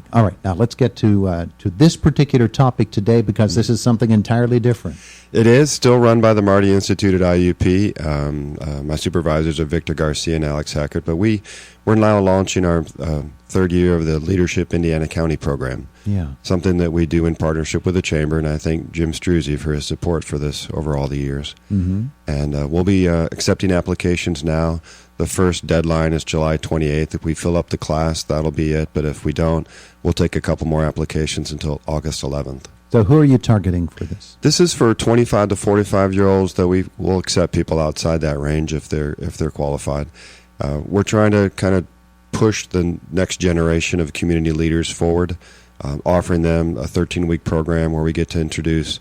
Roddick. All right, now let's get to this particular topic today, because this is something entirely different. It is still run by the Marty Institute at IUP. My supervisors are Victor Garcia and Alex Hackett, but we're now launching our third year of the Leadership Indiana County program. Yeah. Something that we do in partnership with the Chamber, and I thank Jim Struzzi for his support for this over all the years. Mm-hmm. And we'll be accepting applications now. The first deadline is July 28th. If we fill up the class, that'll be it. But if we don't, we'll take a couple more applications until August 11th. So who are you targeting for this? This is for 25 to 45-year-olds, though we will accept people outside that range if they're qualified. We're trying to kind of push the next generation of community leaders forward, offering them a 13-week program where we get to introduce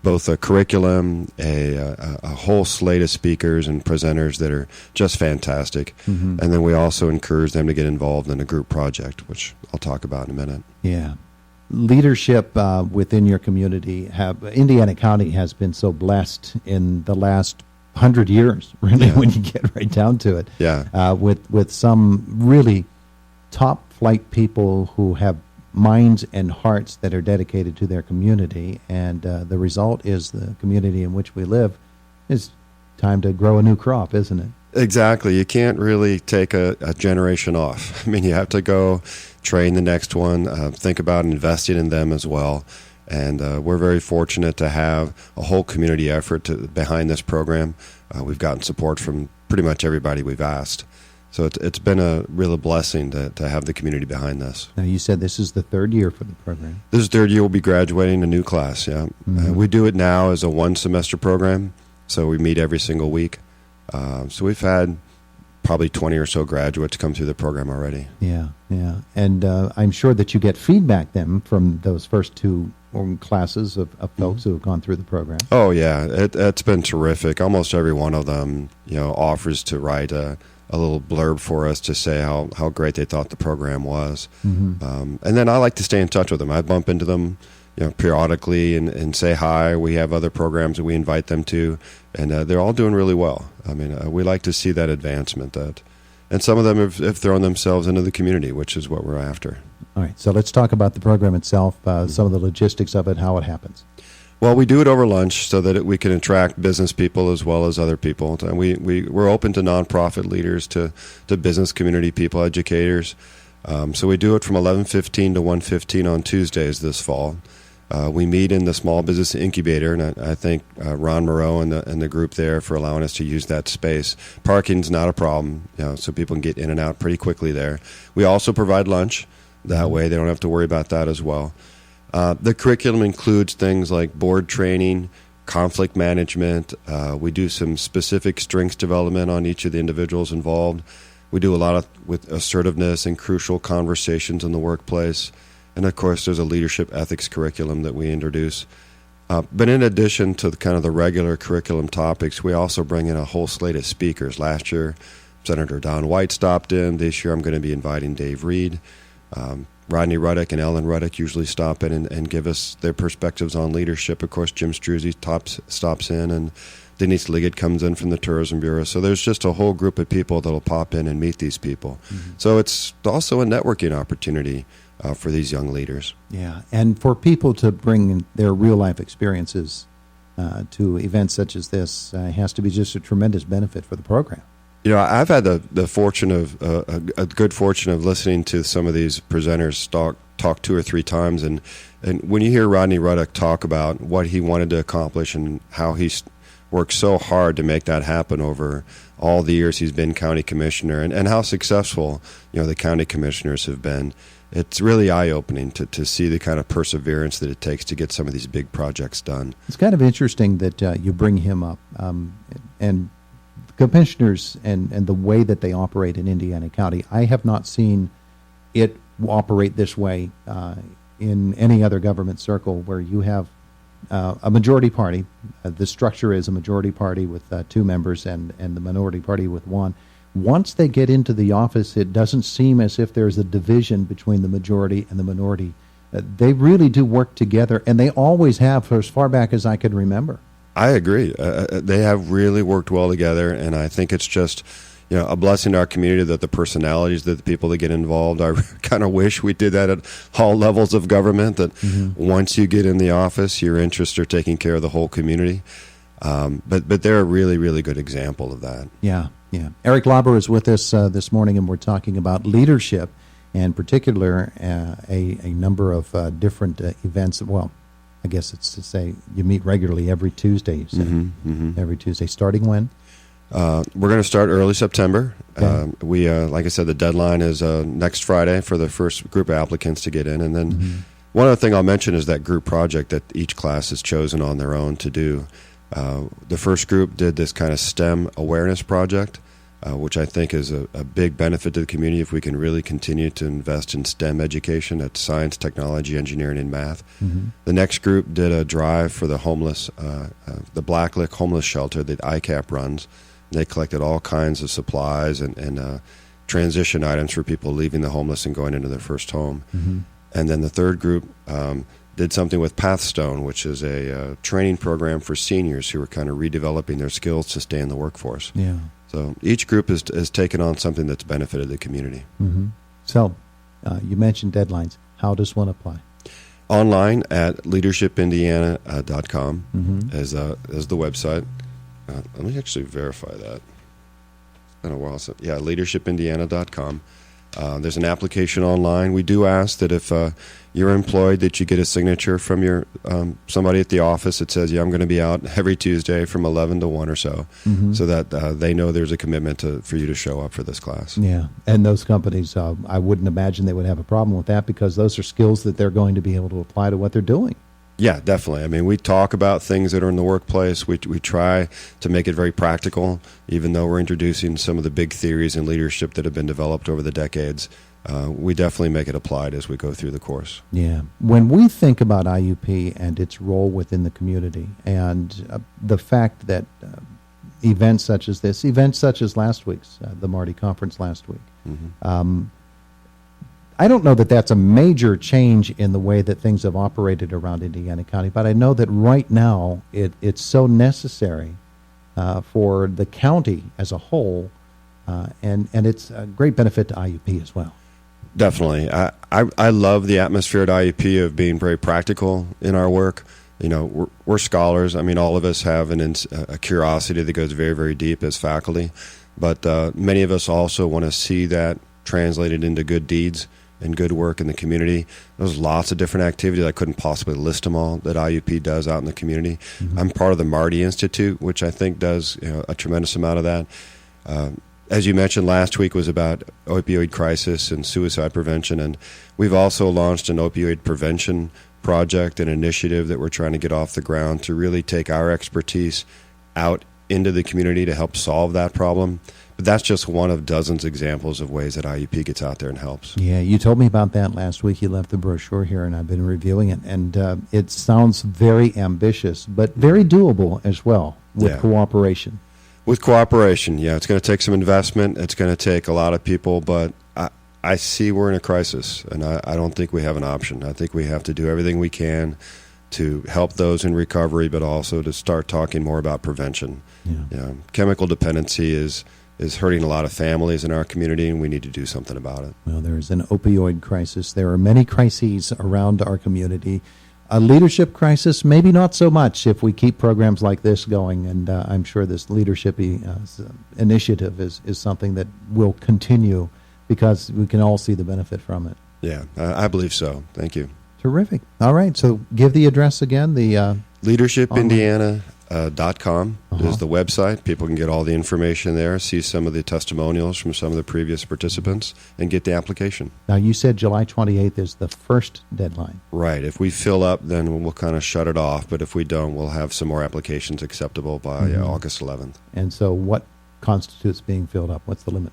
both a curriculum, a whole slate of speakers and presenters that are just fantastic. Mm-hmm. And then we also encourage them to get involved in a group project, which I'll talk about in a minute. Yeah. Leadership within your community. Indiana County has been so blessed in the last 100 years, really, when you get right down to it. Yeah. With some really top-flight people who have minds and hearts that are dedicated to their community, and the result is the community in which we live is time to grow a new crop, isn't it? Exactly. You can't really take a generation off. I mean, you have to go train the next one, think about investing in them as well. And we're very fortunate to have a whole community effort behind this program. We've gotten support from pretty much everybody we've asked. So it's been a real blessing to have the community behind this. Now, you said this is the third year for the program. This is the third year we'll be graduating a new class, yeah. Mm-hmm. We do it now as a one-semester program, so we meet every single week. So we've had probably 20 or so graduates come through the program already. Yeah, yeah. And I'm sure that you get feedback then from those first two classes of folks who have gone through the program. Oh, yeah. It's been terrific. Almost every one of them, offers to write a little blurb for us to say how great they thought the program was. Mm-hmm. And then I like to stay in touch with them. I bump into them periodically and say hi. We have other programs that we invite them to, and they're all doing really well. I mean, we like to see that advancement. And some of them have thrown themselves into the community, which is what we're after. All right, so let's talk about the program itself, some of the logistics of it, how it happens. Well, we do it over lunch so that we can attract business people as well as other people. And we're open to nonprofit leaders, to business community people, educators. So we do it from 11:15 to 1:15 on Tuesdays this fall. We meet in the Small Business Incubator, and I thank Ron Moreau and the group there for allowing us to use that space. Parking's not a problem, so people can get in and out pretty quickly there. We also provide lunch. That way they don't have to worry about that as well. The curriculum includes things like board training, conflict management. We do some specific strengths development on each of the individuals involved. We do a lot with assertiveness and crucial conversations in the workplace. And, of course, there's a leadership ethics curriculum that we introduce. But in addition to the regular curriculum topics, we also bring in a whole slate of speakers. Last year, Senator Don White stopped in. This year, I'm going to be inviting Dave Reed. Rodney Roddick and Ellen Roddick usually stop in and give us their perspectives on leadership. Of course, Jim Struzzi stops in, and Denise Liggett comes in from the Tourism Bureau. So there's just a whole group of people that will pop in and meet these people. Mm-hmm. So it's also a networking opportunity for these young leaders. Yeah, and for people to bring their real-life experiences to events such as this has to be just a tremendous benefit for the program. I've had the fortune of a good fortune of listening to some of these presenters talk 2 or 3 times, and when you hear Rodney Roddick talk about what he wanted to accomplish and how he's worked so hard to make that happen over all the years he's been county commissioner, and how successful the county commissioners have been, it's really eye-opening to see the kind of perseverance that it takes to get some of these big projects done. It's kind of interesting that you bring him up, and commissioners and the way that they operate in Indiana County, I have not seen it operate this way in any other government circle where you have a majority party. The structure is a majority party with 2 members and the minority party with 1. Once they get into the office, it doesn't seem as if there's a division between the majority and the minority. They really do work together, and they always have for as far back as I could remember. I agree. They have really worked well together, and I think it's just, a blessing to our community that the personalities that the people that get involved. I kind of wish we did that at all levels of government, that once you get in the office, your interests are taking care of the whole community. But they're a really, really good example of that. Yeah. Erick Lauber is with us this morning, and we're talking about leadership, and in particular a number of different events. Well, I guess it's to say you meet regularly every Tuesday, you say. Every Tuesday. Starting when? We're going to start early September. Okay. We, like I said, the deadline is next Friday for the first group of applicants to get in. And then one other thing I'll mention is that group project that each class has chosen on their own to do. The first group did this kind of STEM awareness project, which I think is a big benefit to the community if we can really continue to invest in STEM education. That's science, technology, engineering, and math. The next group did a drive for the homeless, the Blacklick Homeless Shelter that ICAP runs. They collected all kinds of supplies and transition items for people leaving the homeless and going into their first home. And then the third group did something with Pathstone, which is a training program for seniors who are kind of redeveloping their skills to stay in the workforce. Yeah. So each group has taken on something that's benefited the community. So you mentioned deadlines. How does one apply? Online at leadershipindiana.com as the website. Let me actually verify that. It's been a while since. Yeah, leadershipindiana.com. There's an application online. We do ask that if you're employed, that you get a signature from your somebody at the office that says, "Yeah, I'm going to be out every Tuesday from 11 to 1 or so," so that they know there's a commitment for you to show up for this class. Yeah, and those companies, I wouldn't imagine they would have a problem with that, because those are skills that they're going to be able to apply to what they're doing. Yeah, definitely. I mean, we talk about things that are in the workplace. We try to make it very practical, even though we're introducing some of the big theories in leadership that have been developed over the decades. We definitely make it applied as we go through the course. Yeah. When we think about IUP and its role within the community, and the fact that events such as this, events such as last week's, the Marty Conference last week, I don't know that that's a major change in the way that things have operated around Indiana County, but I know that right now it's so necessary for the county as a whole, and it's a great benefit to IUP as well. Definitely. I love the atmosphere at IUP of being very practical in our work. We're scholars. I mean, all of us have a curiosity that goes very, very deep as faculty, but many of us also want to see that translated into good deeds and good work in the community. There's lots of different activities. I couldn't possibly list them all that IUP does out in the community. I'm part of the Marty Institute, which I think does a tremendous amount of that. As you mentioned, last week was about opioid crisis and suicide prevention, and we've also launched an opioid prevention project, an initiative that we're trying to get off the ground to really take our expertise out into the community to help solve that problem. But that's just one of dozens of examples of ways that IUP gets out there and helps. Yeah, you told me about that last week. You left the brochure here, and I've been reviewing it. And it sounds very ambitious, but very doable as well with cooperation. With cooperation, yeah. It's going to take some investment. It's going to take a lot of people, but I see we're in a crisis, and I don't think we have an option. I think we have to do everything we can to help those in recovery, but also to start talking more about prevention. Chemical dependency is hurting a lot of families in our community, and we need to do something about it. Well, there's an opioid crisis. There are many crises around our community. A leadership crisis, maybe not so much if we keep programs like this going, and I'm sure this leadership initiative is something that will continue because we can all see the benefit from it. Yeah, I believe so. Thank you. Terrific. All right, so give the address again. The leadershipindiana.com is the website. People can get all the information there, see some of the testimonials from some of the previous participants, and get the application. Now, you said July 28th is the first deadline. Right. If we fill up, then we'll kind of shut it off. But if we don't, we'll have some more applications acceptable by August 11th. And so what constitutes being filled up? What's the limit?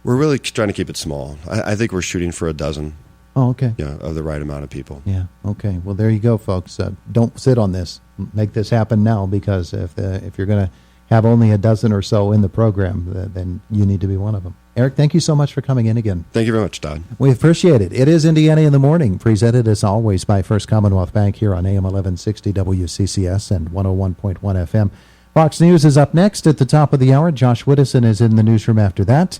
We're really trying to keep it small. I think we're shooting for a dozen. Oh, okay. Of the right amount of people. Yeah, okay. Well, there you go, folks. Don't sit on this. Make this happen now, because if you're going to have only a dozen or so in the program, then you need to be one of them. Erick, thank you so much for coming in again. Thank you very much, Todd. We appreciate it. It is Indiana in the Morning, presented as always by First Commonwealth Bank here on AM 1160 WCCS and 101.1 FM. Fox News is up next at the top of the hour. Josh Whittison is in the newsroom after that.